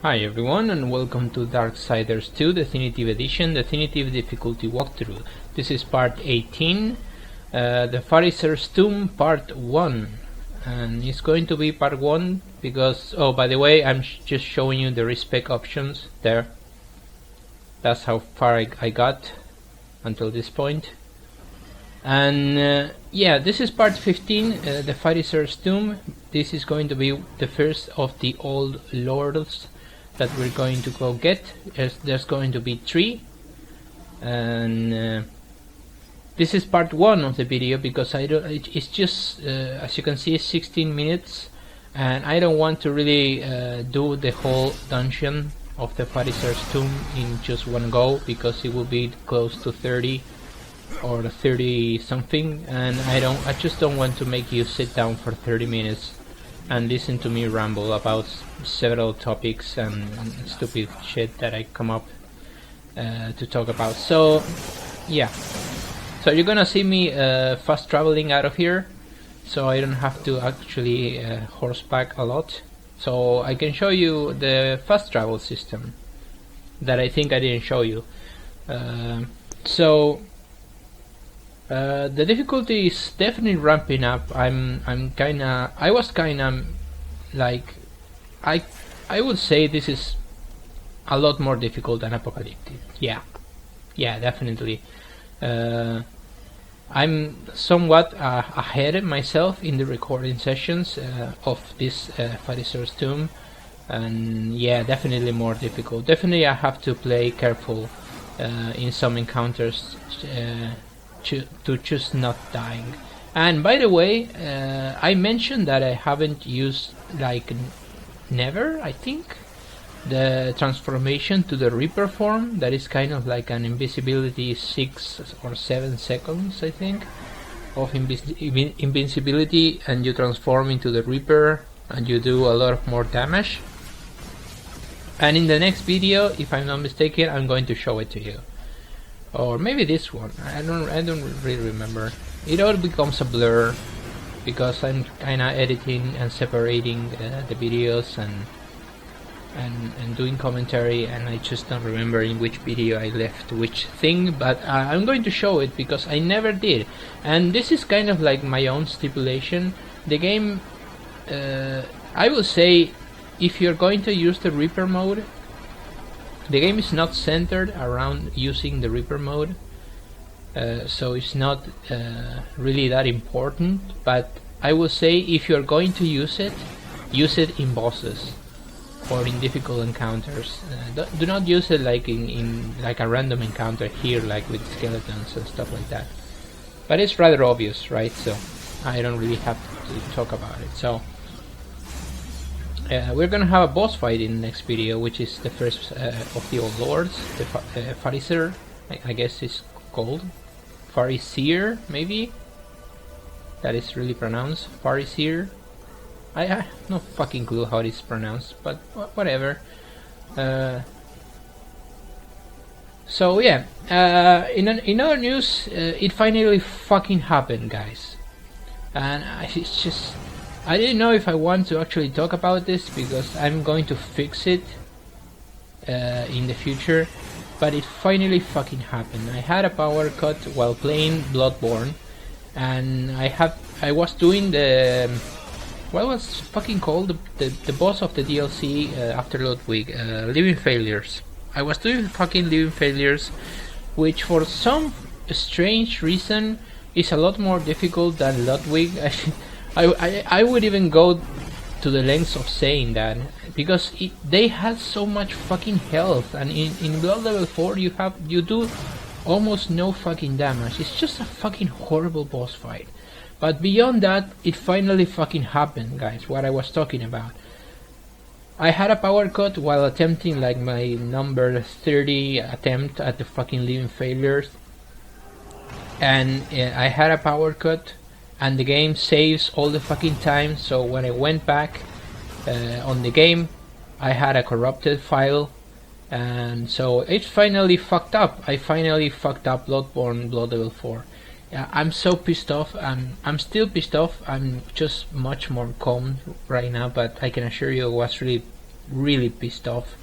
Hi everyone and welcome to Darksiders 2 Definitive Edition, Definitive Difficulty Walkthrough. This is part 18, the Phariseer's Tomb part 1. And it's going to be part 1 because, oh by the way, I'm just showing you the respec options there. That's how far I got until this point. And yeah, this is part 15, the Phariseer's Tomb. This is going to be the first of the old lords that we're going to go get. There's going to be 3, and this is part 1 of the video because it's just as you can see, 16 minutes, and I don't want to really do the whole dungeon of the Phariseer's Tomb in just one go, because it will be close to 30 or 30 something, and I just don't want to make you sit down for 30 minutes and listen to me ramble about several topics and stupid shit that I come up to talk about. So yeah, so you're gonna see me fast traveling out of here, so I don't have to actually horseback a lot, so I can show you the fast travel system that I think I didn't show you. The difficulty is definitely ramping up. I was kinda like, I would say this is a lot more difficult than Apocalyptic. Yeah, definitely. I'm somewhat ahead of myself in the recording sessions of this Phariseer's Tomb, and yeah, definitely more difficult. Definitely I have to play careful in some encounters to just not dying. And by the way, I mentioned that I haven't used, like, never, I think, the transformation to the Reaper form. That is kind of like an invisibility 6 or 7 seconds, I think, of invincibility, and you transform into the Reaper and you do a lot of more damage. And in the next video, if I'm not mistaken, I'm going to show it to you. Or maybe this one, I don't really remember. It all becomes a blur because I'm kinda editing and separating the videos and doing commentary, and I just don't remember in which video I left which thing, but I'm going to show it because I never did. And this is kind of like my own stipulation. The game, I will say, if you're going to use the Reaper mode, the game is not centered around using the Reaper mode, so it's not really that important, but I will say if you're going to use it in bosses or in difficult encounters. Do not use it like in like a random encounter here, like with skeletons and stuff like that. But it's rather obvious, right? So I don't really have to talk about it. So we're gonna have a boss fight in the next video, which is the first of the old lords, the Phariseer, I guess it's called. Phariseer, maybe? That is really pronounced. Phariseer? I have no fucking clue how it is pronounced, but whatever. So yeah, in other news, it finally fucking happened, guys. And it's just, I didn't know if I want to actually talk about this because I'm going to fix it in the future, but it finally fucking happened. I had a power cut while playing Bloodborne, and I was doing the, what was fucking called, the boss of the DLC after Ludwig, Living Failures. I was doing fucking Living Failures, which for some strange reason is a lot more difficult than Ludwig. I would even go to the lengths of saying that, because they had so much fucking health, and in Blood level 4 you do almost no fucking damage. It's just a fucking horrible boss fight. But beyond that, it finally fucking happened, guys, what I was talking about. I had a power cut while attempting like my number 30 attempt at the fucking Living Failures, and I had a power cut, and the game saves all the fucking time. So when I went back on the game, I had a corrupted file, and so it finally fucked up. I finally fucked up Bloodborne Blood level 4. I'm so pissed off. I'm still pissed off. I'm just much more calm right now, but I can assure you it was really really pissed off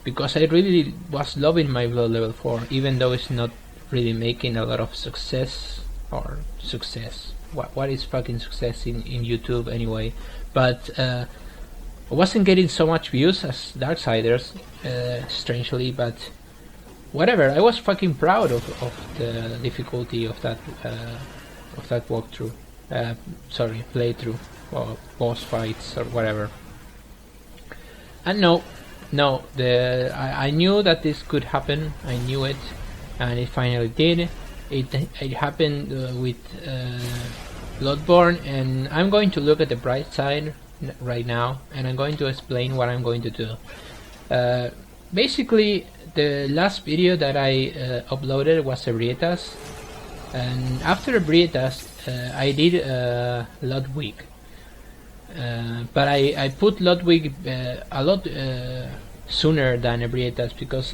because I really was loving my Blood Level 4, even though it's not really making a lot of success. Or success, what is fucking success in YouTube anyway? But I wasn't getting so much views as Darksiders, strangely, but whatever. I was fucking proud of the difficulty of that walkthrough, sorry, playthrough, or boss fights or whatever. And no, I knew that this could happen. I knew it, and it finally did. It happened with Bloodborne, and I'm going to look at the bright side right now, and I'm going to explain what I'm going to do. Basically, the last video that I uploaded was Ebrietas, and after Ebrietas I did Ludwig, but I put Ludwig a lot sooner than Ebrietas because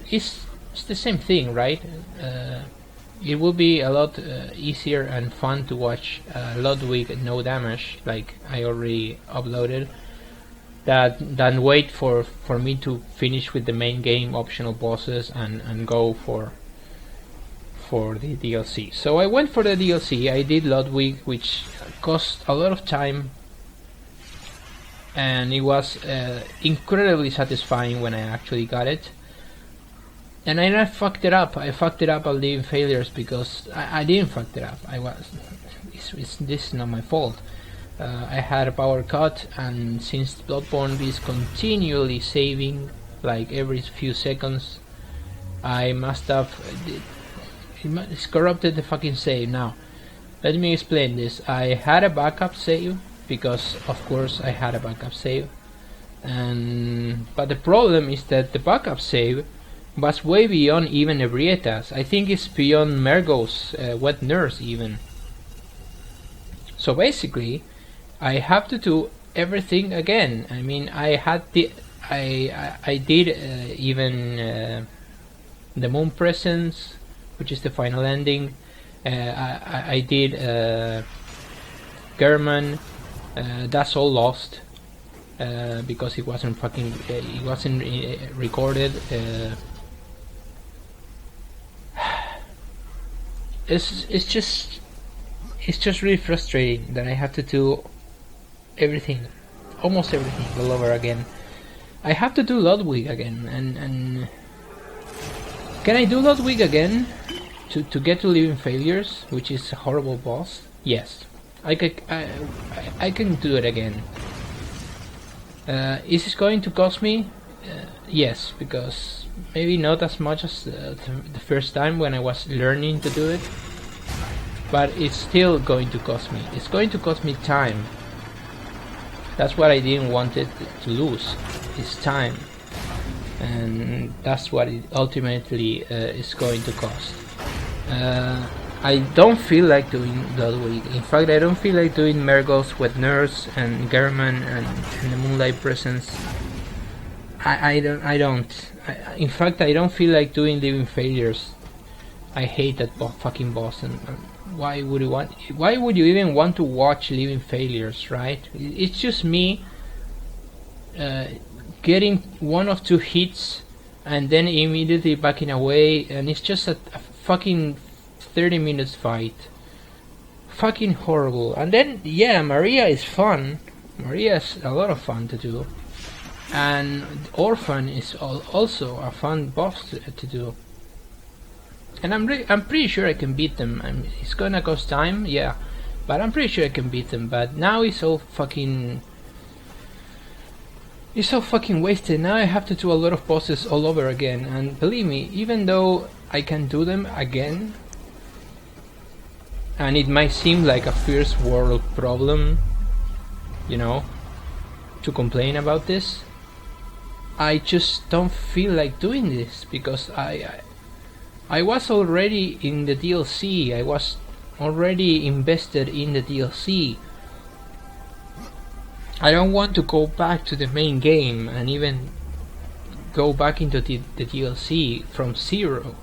it's the same thing, right? It will be a lot easier and fun to watch Ludwig no damage, like I already uploaded, than wait for me to finish with the main game optional bosses and go for the DLC. So I went for the DLC. I did Ludwig, which cost a lot of time, and it was incredibly satisfying when I actually got it. And I fucked it up. I fucked it up on Living Failures because I didn't fuck it up. This is not my fault. I had a power cut, and since Bloodborne is continually saving, like every few seconds, I must have it's corrupted the fucking save. Now, let me explain this. I had a backup save because, of course, I had a backup save, but the problem is that the backup save was way beyond even Ebrietas. I think it's beyond Mergo's Wet Nurse even. So basically, I have to do everything again. I mean, I did even the Moon Presence, which is the final ending. I did German. That's all lost because it wasn't recorded. It's just really frustrating that I have to do everything, almost everything, all over again. I have to do Ludwig again, and can I do Ludwig again to get to Living Failures, which is a horrible boss? Yes, I can do it again. Is it going to cost me? Yes, because maybe not as much as the first time when I was learning to do it, but it's still going to cost me. It's going to cost me time. That's what I didn't want it to lose, is time, and that's what it ultimately is going to cost. I don't feel like doing Ludwig. In fact, I don't feel like doing Mergo's Wet Nurse and German and the Moonlight Presence. I don't. In fact, I don't feel like doing Living Failures. I hate that fucking boss, and why would you want? Why would you even want to watch Living Failures, right? It's just me getting one or two hits and then immediately backing away, and it's just a fucking 30 minutes fight. Fucking horrible. And then, yeah, Maria is fun. Maria is a lot of fun to do. And Orphan is also a fun boss to do. And I'm pretty sure I can beat them. It's gonna cost time, yeah, but I'm pretty sure I can beat them. But now it's so fucking wasted. Now I have to do a lot of bosses all over again. And believe me, even though I can do them again, and it might seem like a first world problem, you know, to complain about this, I just don't feel like doing this because I was already in the DLC. I was already invested in the DLC. I don't want to go back to the main game and even go back into the DLC from zero.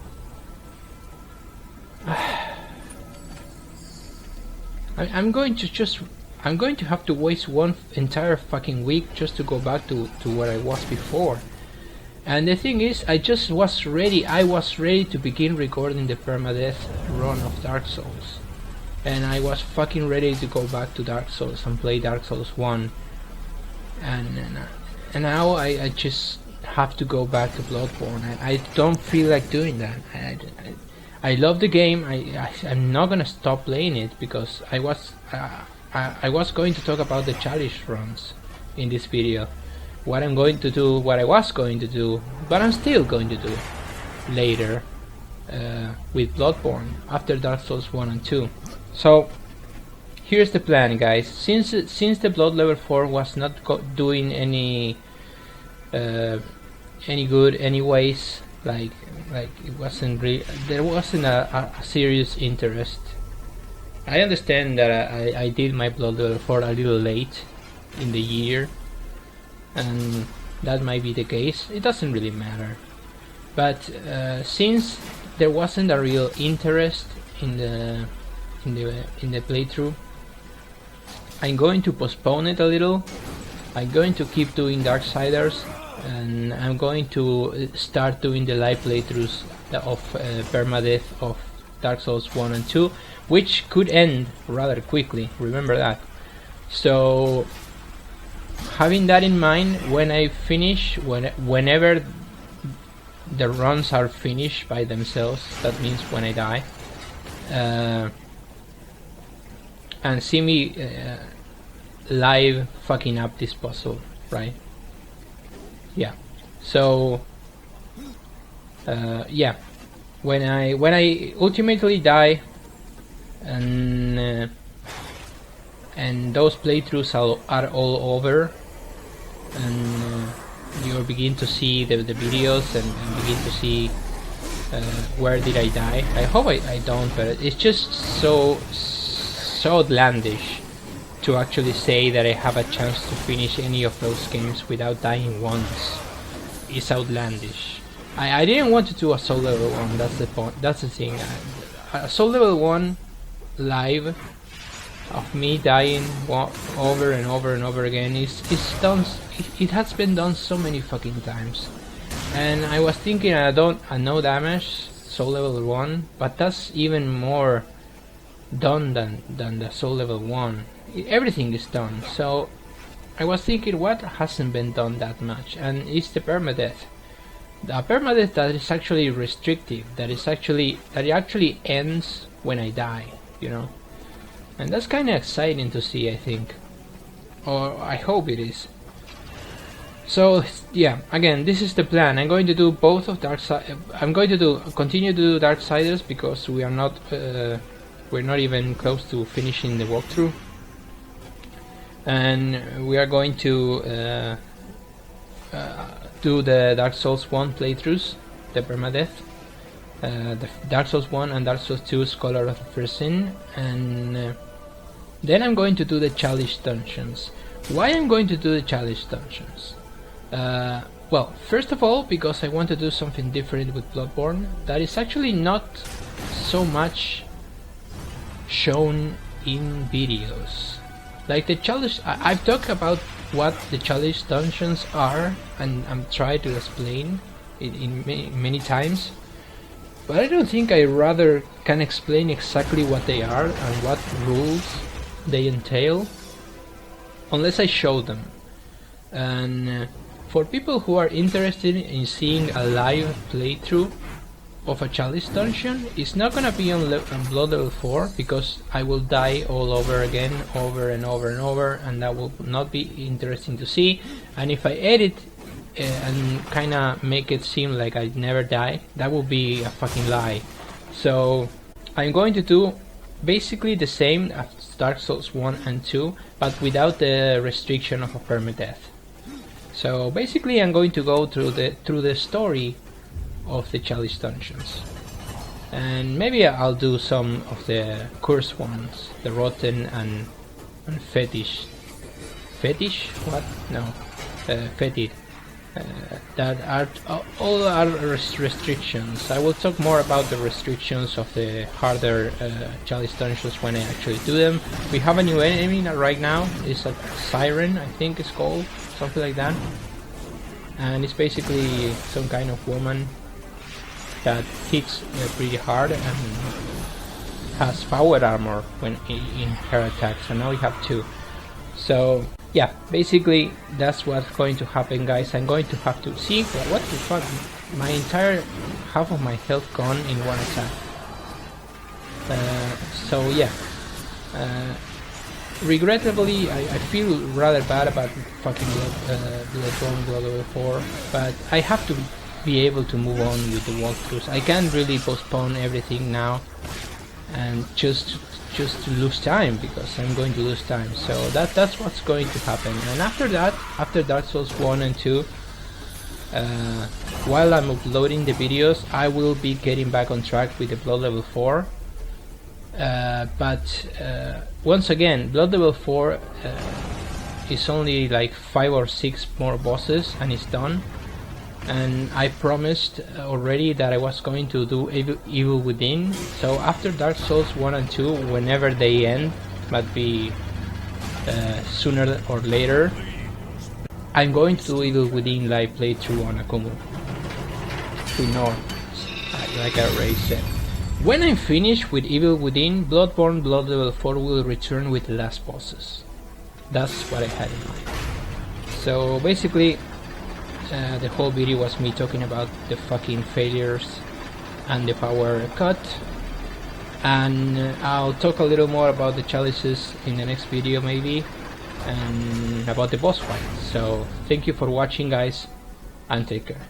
I'm going to just I'm going to have to waste one entire fucking week just to go back to where I was before. And the thing is, I was ready to begin recording the permadeath run of Dark Souls. And I was fucking ready to go back to Dark Souls and play Dark Souls 1. And now I just have to go back to Bloodborne. I don't feel like doing that. I love the game. I'm not gonna stop playing it because I was going to talk about the challenge runs in this video. What I was going to do, but I'm still going to do later with Bloodborne after Dark Souls 1 and 2. So here's the plan, guys. Since the Blood level 4 was not doing any good anyways, like it wasn't really, there wasn't a serious interest. I understand that I did my Blood level 4 a little late in the year, and that might be the case. It doesn't really matter. But since there wasn't a real interest in the playthrough, I'm going to postpone it a little. I'm going to keep doing Darksiders, and I'm going to start doing the live playthroughs of permadeath of Dark Souls 1 and 2, which could end rather quickly, remember that. So having that in mind, when I finish, whenever the runs are finished by themselves, that means when I die, and see me live fucking up this puzzle, right? Yeah. So yeah, when I ultimately die, and those playthroughs are all over, and you begin to see the videos and begin to see where did I die. I hope I don't, but it's just so outlandish to actually say that I have a chance to finish any of those games without dying once. It's outlandish. I didn't want to do a soul level 1, that's the point, that's the thing. A soul level 1 live of me dying over and over and over again is done. It has been done so many fucking times, and I was thinking a no damage soul level 1, but that's even more done than the soul level 1. Everything is done. So I was thinking, what hasn't been done that much? And it's the permadeath. The permadeath that is actually restrictive, that it actually ends when I die, you know. And that's kind of exciting to see, I think, or I hope it is. So yeah, again, this is the plan. I'm going to do both of I'm going to continue to do Darksiders because we're not even close to finishing the walkthrough, and we are going to do the Dark Souls 1 playthroughs, the permadeath, the Dark Souls 1 and Dark Souls 2 Scholar of the First Sin, and then I'm going to do the challenge dungeons. Why I'm going to do the challenge dungeons? Well, first of all, because I want to do something different with Bloodborne that is actually not so much shown in videos. Like the challenge, I've talked about what the challenge dungeons are, and I'm trying to explain it in many times, but I don't think I rather can explain exactly what they are and what rules they entail unless I show them. And for people who are interested in seeing a live playthrough of a chalice dungeon, it's not gonna be on Blood level 4 because I will die all over again, over and over and over, and that will not be interesting to see. And if I edit and kinda make it seem like I never die, that will be a fucking lie. So I'm going to do basically the same as Dark Souls 1 and 2, but without the restriction of a permadeath. So basically I'm going to go through the story of the chalice dungeons, and maybe I'll do some of the cursed ones, the rotten and fetish what? No, fetid. that are all are restrictions. I will talk more about the restrictions of the harder chalice dungeons when I actually do them. We have a new enemy right now. It's a siren, I think it's called, something like that, and it's basically some kind of woman that hits pretty hard and has power armor when in her attacks, and now we have 2. So yeah, basically that's what's going to happen, guys. I'm going to have to see what the fuck, my entire half of my health gone in one attack. So yeah, regrettably I feel rather bad about fucking Bloodborne Blood level 4, but I have to be able to move on with the walkthroughs. I can't really postpone everything now and just to lose time, because I'm going to lose time. So that's what's going to happen. And after that, after Dark Souls 1 and 2, while I'm uploading the videos, I will be getting back on track with the Blood level 4. But once again, Blood level 4 is only like 5 or 6 more bosses and it's done. And I promised already that I was going to do Evil Within. So after Dark Souls 1 and 2, whenever they end, might be sooner or later, I'm going to do Evil Within live playthrough on Akumu to North, like I already said. When I'm finished with Evil Within, Bloodborne Blood level 4 will return with the last bosses. That's what I had in mind. So basically, the whole video was me talking about the fucking failures and the power cut, and I'll talk a little more about the chalices in the next video maybe, and about the boss fight. So thank you for watching, guys, and take care.